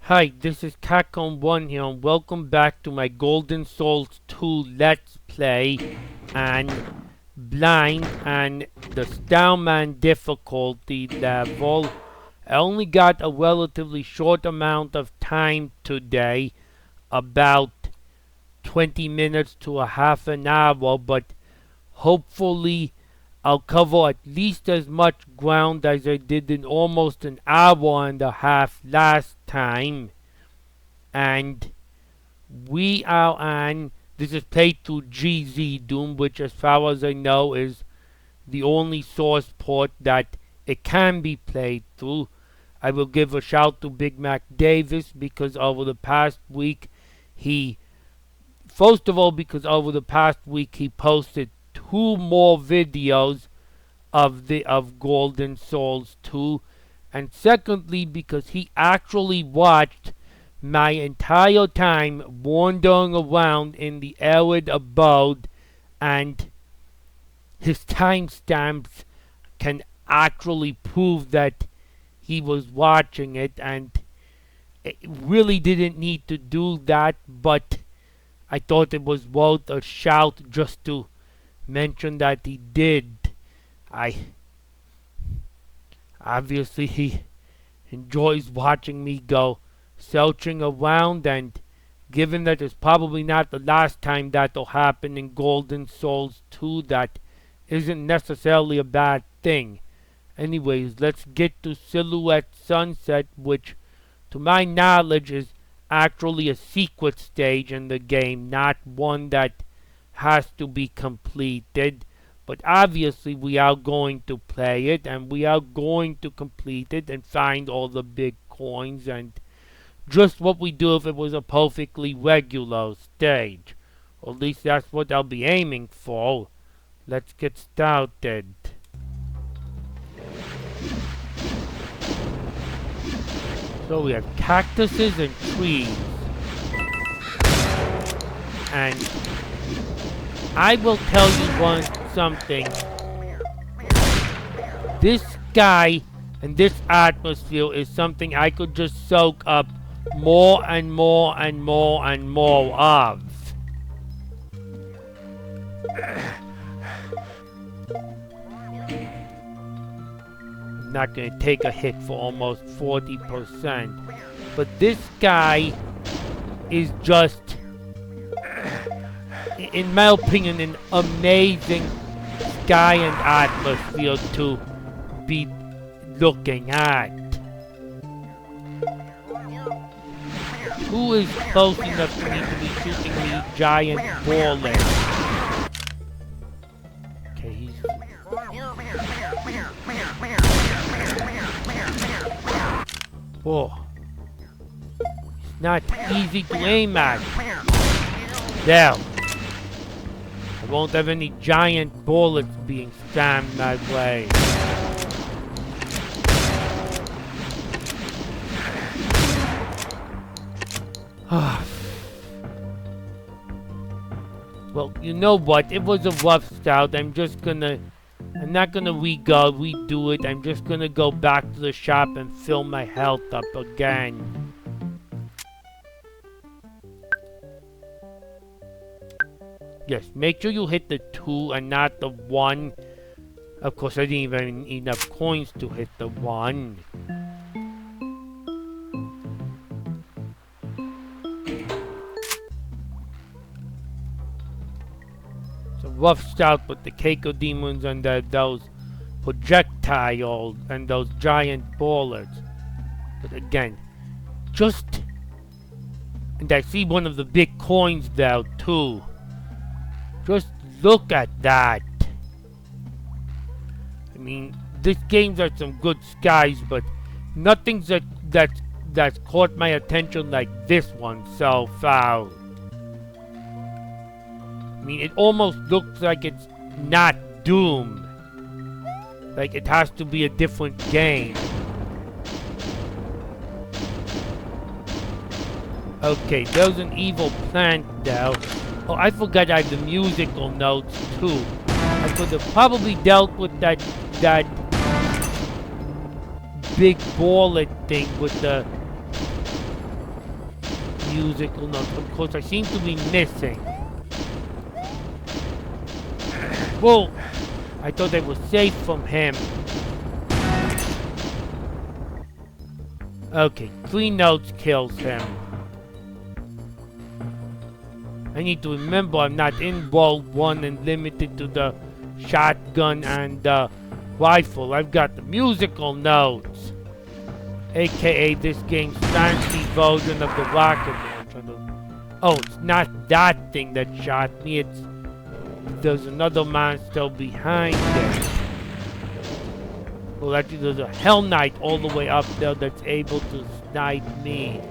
Hi, this is Capcom1 here, and welcome back to my Golden Souls 2 Let's Play and Blind and the Starman difficulty level. I only got a relatively short amount of time today, about 20 minutes to a half an hour, but hopefully I'll cover at least as much ground as I did in almost an hour and a half last time. And we are on, this is playthrough GZ Doom, which as far as I know is the only source port that it can be played through. I will give a shout to Big Mac Davis because over the past week he posted two more videos of Golden Souls 2, and secondly because he actually watched my entire time wandering around in the arid abode, and his timestamps can actually prove that he was watching it, and it really didn't need to do that, but I thought it was worth a shout just to mention that he did. Obviously he enjoys watching me go searching around, and given that it's probably not the last time that'll happen in Golden Souls 2, that isn't necessarily a bad thing. Anyways, let's get to Silhouette Sunset, which to my knowledge is actually a secret stage in the game, not one that has to be completed. But obviously we are going to play it, and we are going to complete it and find all the big coins, and just what we do if it was a perfectly regular stage. Or at least that's what I'll be aiming for. Let's get started. So we have cactuses and trees. And I will tell you something. This sky and this atmosphere is something I could just soak up more and more and more and more of. I'm not going to take a hit for almost 40%. But this guy is just, in my opinion, an amazing sky and atmosphere to be looking at. Who is close enough to me to be shooting these giant bullets? Okay, he's... Oh. It's not easy to aim at. There. I won't have any giant bullets being slammed my way. Well, you know what? It was a rough start. I'm not gonna redo it. I'm just gonna go back to the shop and fill my health up again. Yes, make sure you hit the 2 and not the 1. Of course, I didn't even need enough coins to hit the 1. Rough start with the Keiko demons and those projectiles and those giant bullets. But again, and I see one of the big coins there too. Just look at that. I mean, this game's got some good skies, but nothing's that's caught my attention like this one so far. I mean, it almost looks like it's not Doom. Like it has to be a different game. Okay, there's an evil plant there. Oh, I forgot I have the musical notes too. I could have probably dealt with that big bullet thing with the musical notes. Of course, I seem to be missing. Whoa! I thought I was safe from him. Okay, 3 notes kills him. I need to remember I'm not in World 1 and limited to the shotgun and the rifle. I've got the musical notes. AKA this game's fancy version of the rocket launcher. Oh, it's not that thing that shot me. There's another monster behind it. Well, actually, there's a Hell Knight all the way up there that's able to snipe me.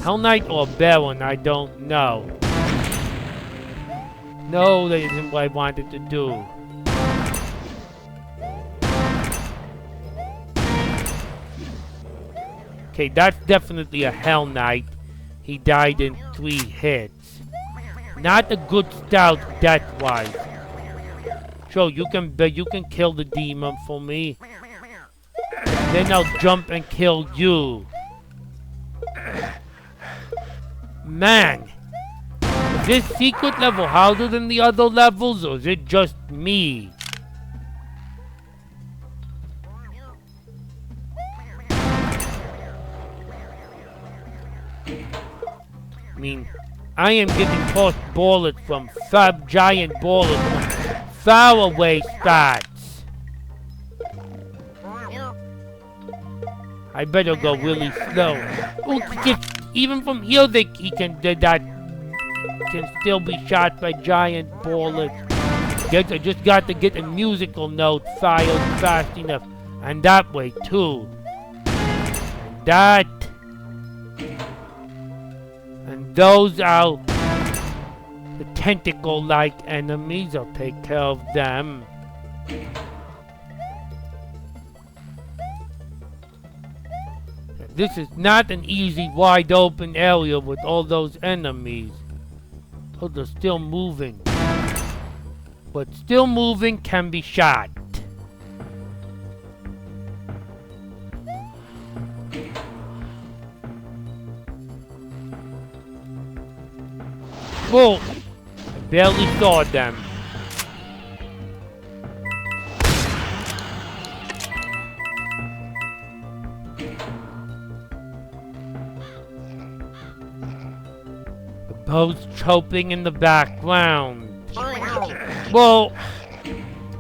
Hell Knight or Baron, I don't know. No, that isn't what I wanted to do. Okay, that's definitely a Hell Knight. He died in 3 hits. Not a good start death-wise. Sure, you can kill the demon for me. Then I'll jump and kill you. Man! Is this secret level harder than the other levels, or is it just me? I mean, I am getting tossed bullets from giant bullets from far away spots. I better go really slow. Oh, even from here, that can still be shot by giant bullets. Guess I just got to get a musical note filed fast enough, and that way too. And those are the tentacle-like enemies. I'll take care of them. This is not an easy, wide-open area with all those enemies. Oh, they're still moving. But still moving can be shot. Whoa! I barely saw them. Both chopping in the background. Whoa!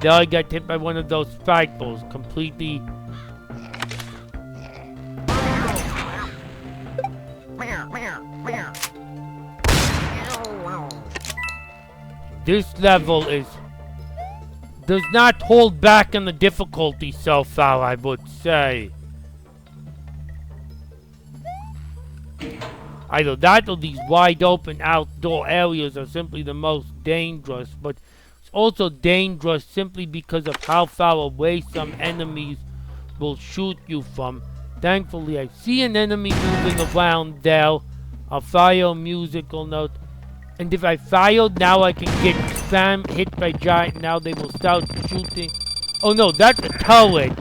There I got hit by one of those spike balls. Completely. This level does not hold back on the difficulty so far, I would say. Either that or these wide open outdoor areas are simply the most dangerous, but it's also dangerous simply because of how far away some enemies will shoot you from. Thankfully, I see an enemy moving around there. I'll fire a musical note, and if I fire now, I can get hit by giant. Now they will start shooting. Oh no, that's a turret.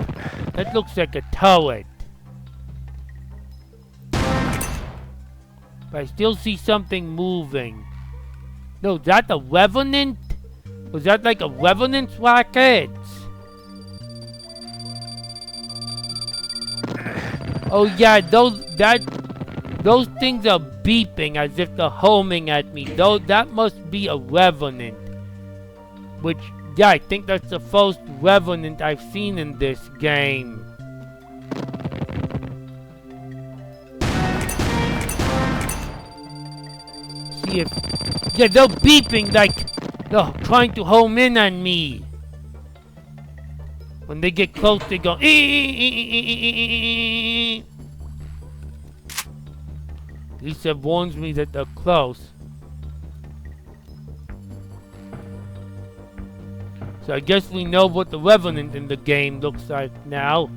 That looks like a turret. But I still see something moving. No, is that a Revenant? Was that like a Revenant's rocket? Oh yeah, those things are beeping as if they're homing at me. Though that must be a Revenant. Which, yeah, I think that's the first Revenant I've seen in this game. See if... Yeah, they're beeping like they're trying to home in on me. When they get close, they go... At least it warns me that they're close. So I guess we know what the Revenant in the game looks like now.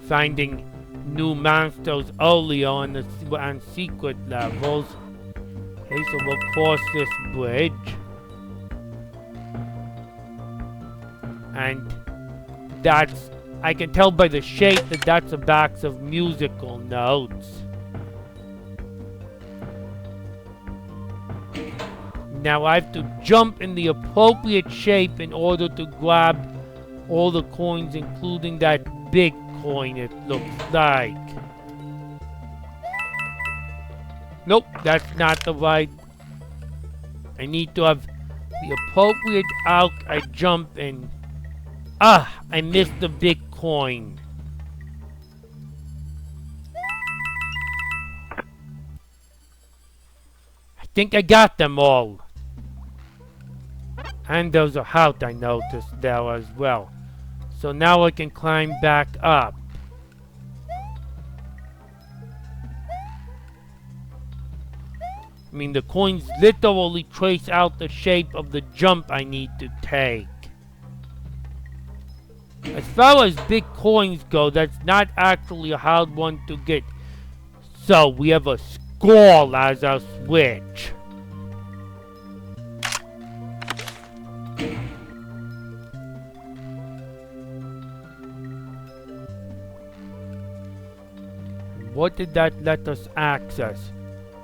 Finding new monsters earlier on secret levels. Okay, so we'll cross this bridge. And that's... I can tell by the shape that that's a box of musical notes. Now I have to jump in the appropriate shape in order to grab all the coins, including that big coin, it looks like. Nope, that's not the right. I need to have the appropriate arc I jump in. Ah, I missed the big coin. I think I got them all. And there's a heart I noticed there as well. So now I can climb back up. I mean, the coins literally trace out the shape of the jump I need to take. As far as big coins go, that's not actually a hard one to get. So we have a skull as our switch. What did that let us access?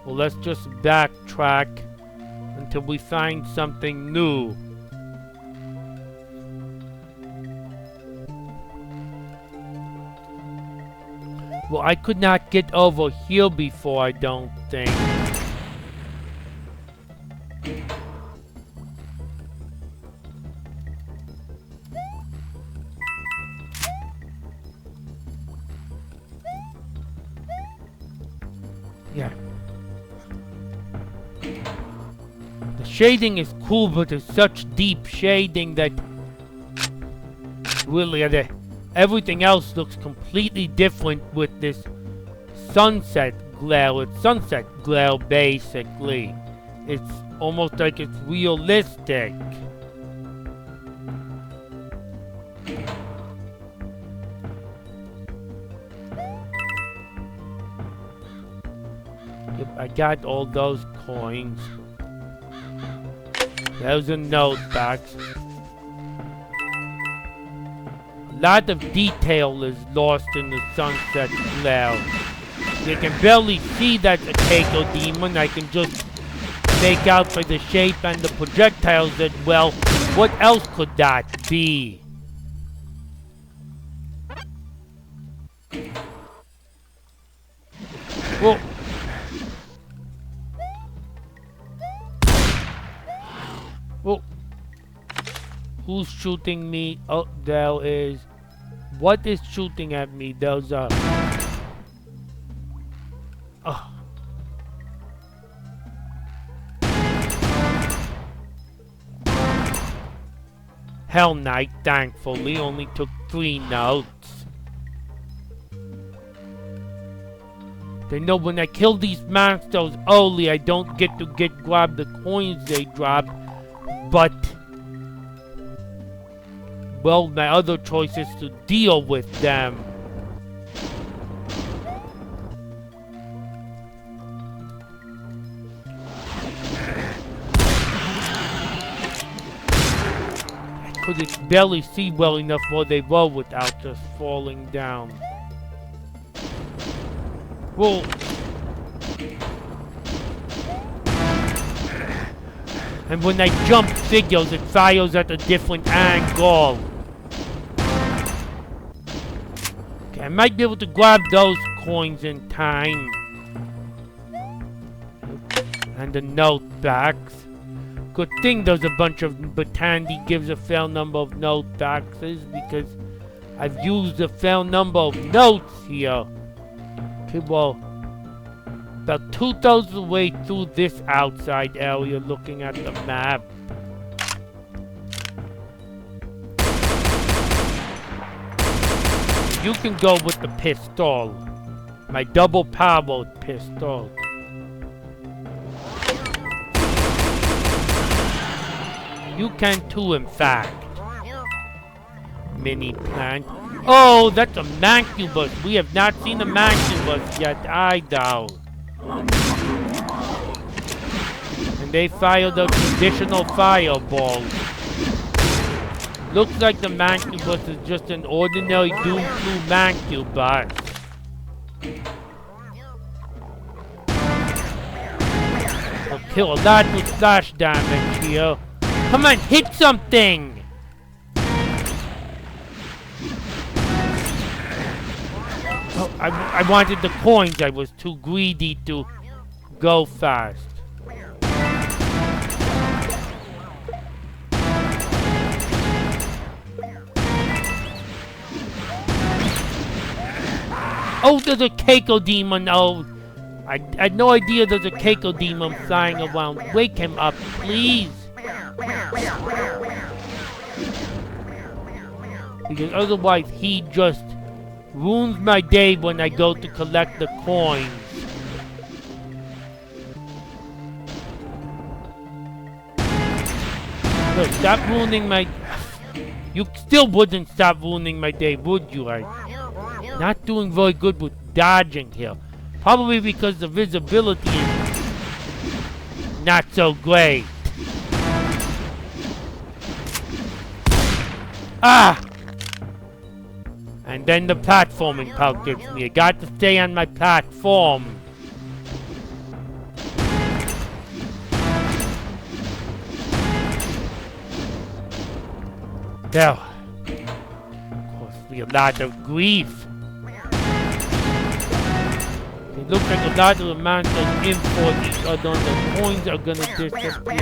Well, let's just backtrack until we find something new. Well, I could not get over here before, I don't think. Yeah. The shading is cool, but it's such deep shading that really everything else looks completely different with this sunset glare. It's sunset glare, basically. It's almost like it's realistic. Yep, I got all those coins. There's a note box. A lot of detail is lost in the sunset glare. You can barely see that a Keiko demon. I can just make out by the shape and the projectiles that, well, what else could that be? Well, who's shooting me? Oh, there is. What is shooting at me? There's a... Oh. Hell Knight, thankfully, only took 3 notes. They know when I kill these monsters early, I don't get to grab the coins they drop, but... well, my other choice is to deal with them. I couldn't barely see well enough where they were without just falling down. Well... and when I jump figures, it fires at a different angle. Okay, I might be able to grab those coins in time. And the note backs. Good thing there's a bunch of... but Tandy gives a fair number of note boxes because I've used a fair number of notes here. Okay, well... about 2/3 of the way through this outside area looking at the map. You can go with the pistol. My double-powered pistol. You can too, in fact. Mini plant. Oh, that's a Mancubus. We have not seen a Mancubus yet either. And they fired a traditional fireball. Looks like the Mancubus is just an ordinary Doom 2 Mancubus. kill a lot with splash damage here. Come on, hit something! Oh, I wanted the coins. I was too greedy to go fast. Oh, there's a Keiko demon. Oh, I had no idea there's a Keiko demon flying around. Wake him up, please. Because otherwise he just ruins my day when I go to collect the coins. Look, stop ruining my... You still wouldn't stop ruining my day, would you? I'm not doing very good with dodging here. Probably because the visibility is not so great. Ah! And then the platforming part gets me. I got to stay on my platform. There. Cost me a lot of grief. It looks like a lot of the monsters import each other and the coins are gonna disappear.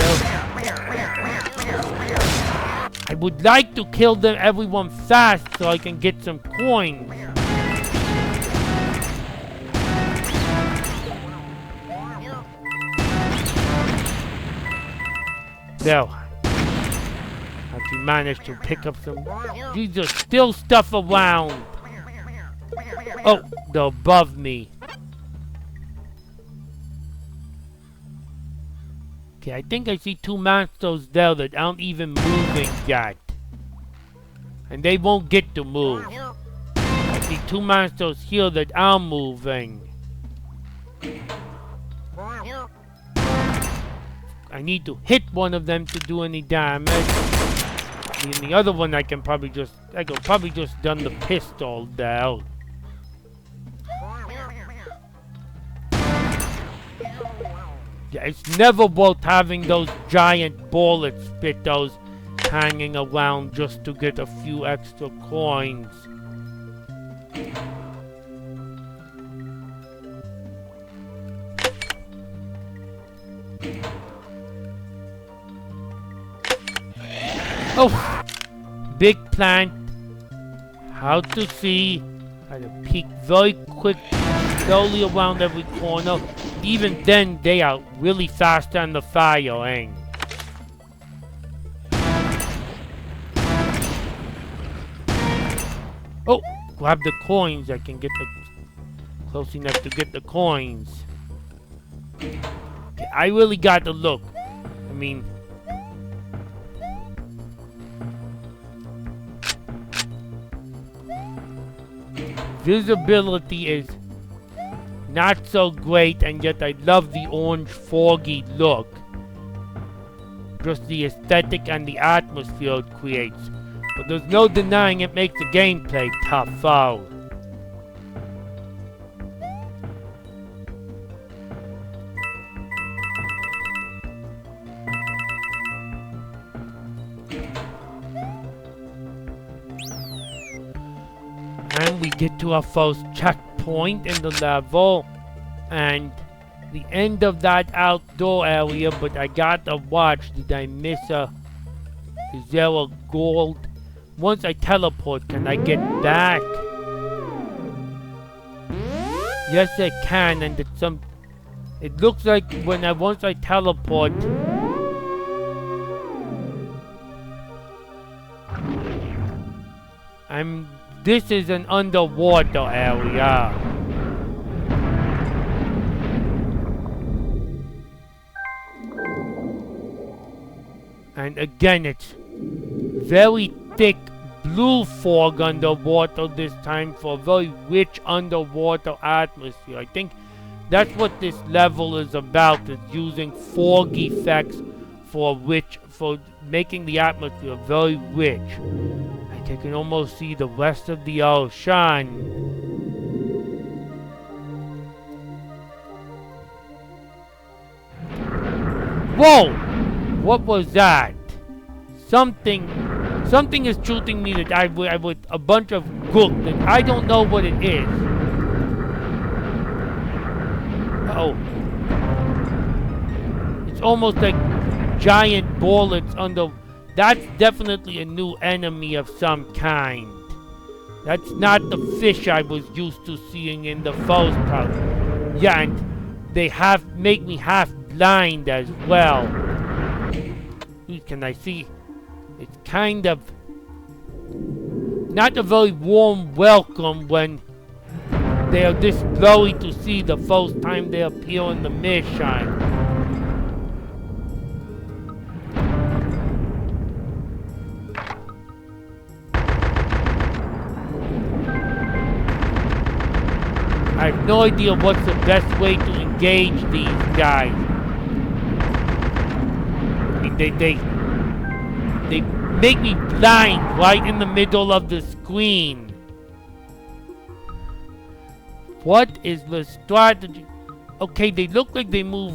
I would like to kill them everyone fast so I can get some coins. There. Actually managed to pick up some... These are still stuff around. Oh, they're above me. Okay, I think I see two monsters there that aren't even moving yet. And they won't get to move. I see two monsters here that are moving. I need to hit one of them to do any damage. And the other one I could probably just done the pistol there. Yeah, it's never worth having those giant bullet spitters hanging around just to get a few extra coins. Oh! Big plant. How to see. How to peek very quick, slowly around every corner. Even then, they are really fast on the firing. Oh! Grab the coins. I can get the... Close enough to get the coins. Okay, I really got to look. I mean... Visibility is not so great, and yet I love the orange foggy look. Just the aesthetic and the atmosphere it creates. But there's no denying it makes the gameplay tough out. And we get to our first checkpoint in the level, and the end of that outdoor area, but I gotta watch. Did I miss is there a gold? Once I teleport, can I get back? Yes, I can, and it's some... It looks like once I teleport... This is an underwater area. And again, it's very thick blue fog underwater this time for a very rich underwater atmosphere. I think that's what this level is about, is using fog effects for making the atmosphere very rich. I can almost see the rest of the ocean. Whoa! What was that? Something is shooting me that I with a bunch of gook that I don't know what it is. Oh. It's almost like giant bullets under... That's definitely a new enemy of some kind. That's not the fish I was used to seeing in the Foes Pouch. Yeah, and they make me half blind as well. Can I see? It's kind of not a very warm welcome when they are this glowy to see the first time they appear in the mission. I have no idea what's the best way to engage these guys. They make me blind right in the middle of the screen. What is the strategy? Okay, they look like they move...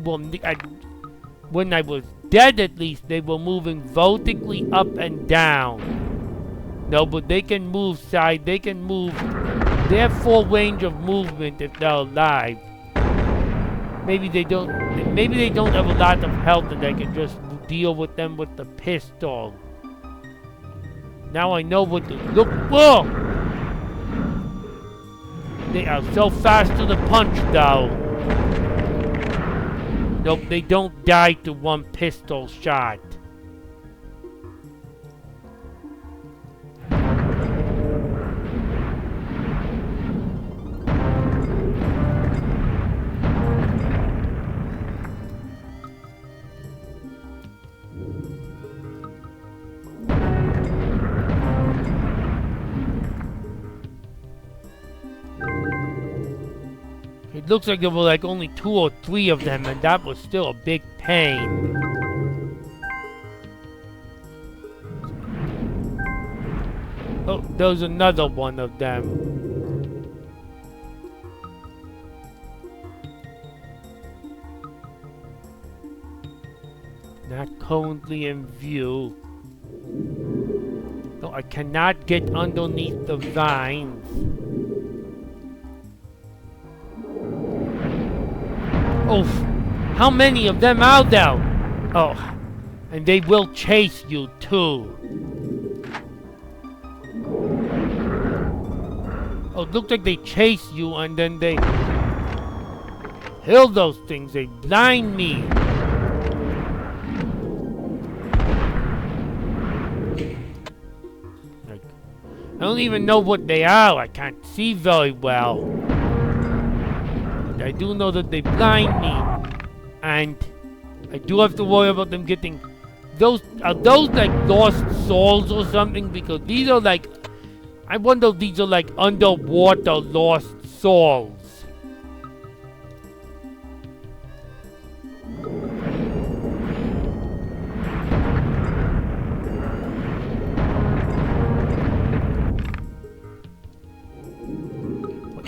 Well, when I was dead at least, they were moving vertically up and down. No, but they can move side, they can move... They have full range of movement if they're alive. Maybe they don't have a lot of health and I can just deal with them with the pistol. Now I know what to look for! They are so fast to the punch though. Nope, they don't die to one pistol shot. It looks like there were like only 2 or 3 of them, and that was still a big pain. Oh, there's another one of them. Not currently in view. No, I cannot get underneath the vines. Oh, how many of them are there? Oh, and they will chase you too. Oh, it looks like they chase you and then they kill those things. They blind me. Like, I don't even know what they are. I can't see very well. I do know that they blind me, and I do have to worry about them getting those. Are those like lost souls or something? Because these are like, I wonder if these are like underwater lost souls.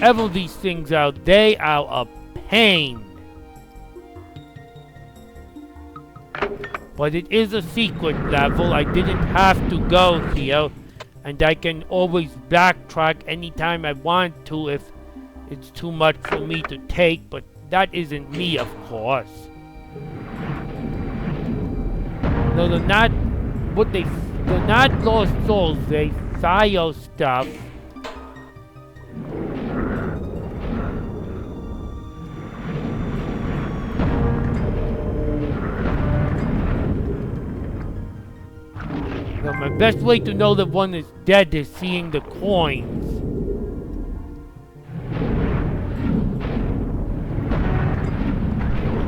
Whatever these things are, they are a pain. But it is a secret level. I didn't have to go here. And I can always backtrack anytime I want to if it's too much for me to take. But that isn't me, of course. No, they're not... They're not lost souls. They fire stuff. Now, my best way to know that one is dead is seeing the coins.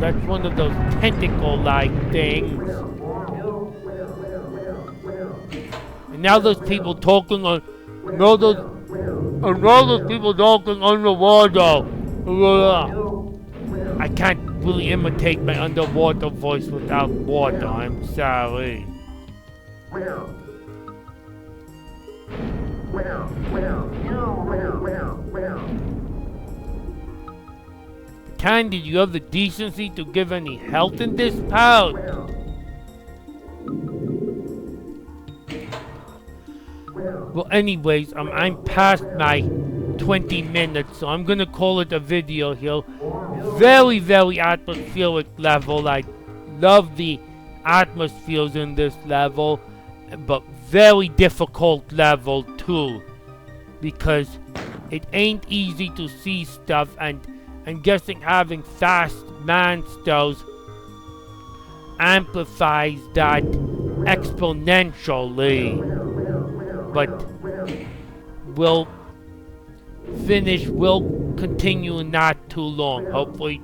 That's one of those tentacle-like things. And now there's people talking on... Now there's people talking underwater. I can't really imitate my underwater voice without water. I'm sorry. Candy, do you have the decency to give any health in this pouch? Well, anyways, I'm past my 20 minutes, so I'm gonna call it a video here. Very, very atmospheric level. I love the atmospheres in this level, but very difficult level too, because it ain't easy to see stuff, and I'm guessing having fast monsters amplifies that exponentially. But we'll continue in not too long. Hopefully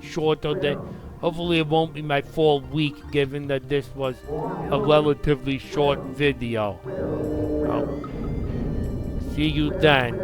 hopefully it won't be my full week, given that this was a relatively short video. I'll see you then.